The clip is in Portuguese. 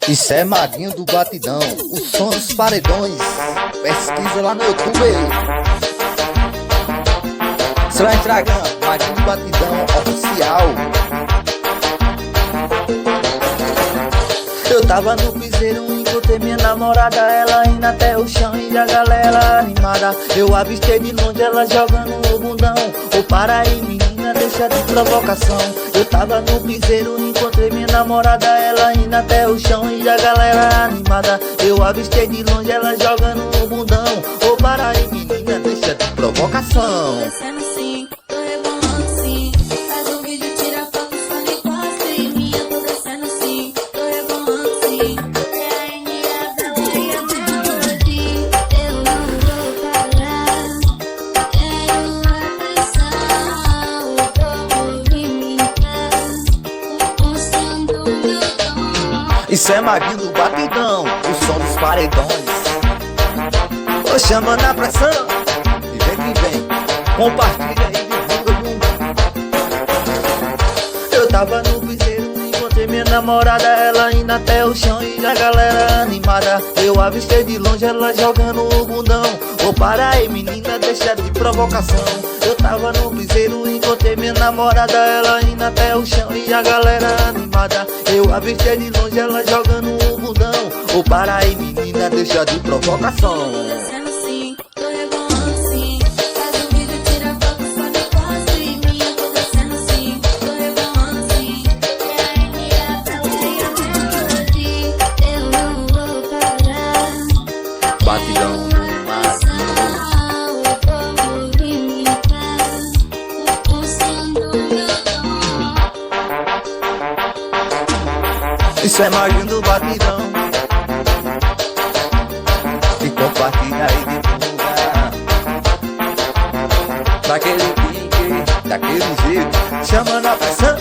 Isso é Maguinho do Batidão, o som dos paredões. Pesquisa lá no YouTube. Você vai entrar, Maguinho do Batidão oficial. Eu tava no piseiro, encontrei minha namorada, ela indo até o chão e a galera animada. Eu avistei de longe ela jogando o bundão. Ô, para aí menina, deixa de provocação. Eu tava no piseiro, encontrei minha namorada, ela indo até o chão e a galera animada. Eu avistei de longe ela jogando o bundão. Ô, para aí menina, deixa de provocação. Descendo sim, tô rebolando sim. Faz um vídeo, tira foto, só me posta em mim. Eu tô descendo sim, tô rebolando sim. É a Enia da Bahia Melody. Eu não vou parar. Quero atenção pra movimentar o som do meu tom. Isso é Maguinho do Batidão, o som dos paredões. Tô chamando a pressão, e vem que vem, compartilha e divulga o mundo. Eu tava no piseiro, encontrei minha namorada, ela indo até o chão e a galera animada. Eu avistei de longe ela jogando o bundão. Ô, para aí menina, deixa de provocação. Eu tava no piseiro, encontrei minha namorada, ela indo até o chão e a galera animada. Eu avistei de longe ela jogando o bundão. Ô, para aí menina, deixa de provocação. Descendo sim, tô rebolando sim. Faz um vídeo, tira foto, só me posta em mim. Eu tô descendo sim, tô rebolando sim. É a Enia da Bahia Melody. Eu não vou parar. Batidão do Maguinho. Pra movimentar o som do meu tom. Isso é Maguinho do Batidão. E compartilha e divulga. Daquele pique, daquele jeito, chamando a pressão.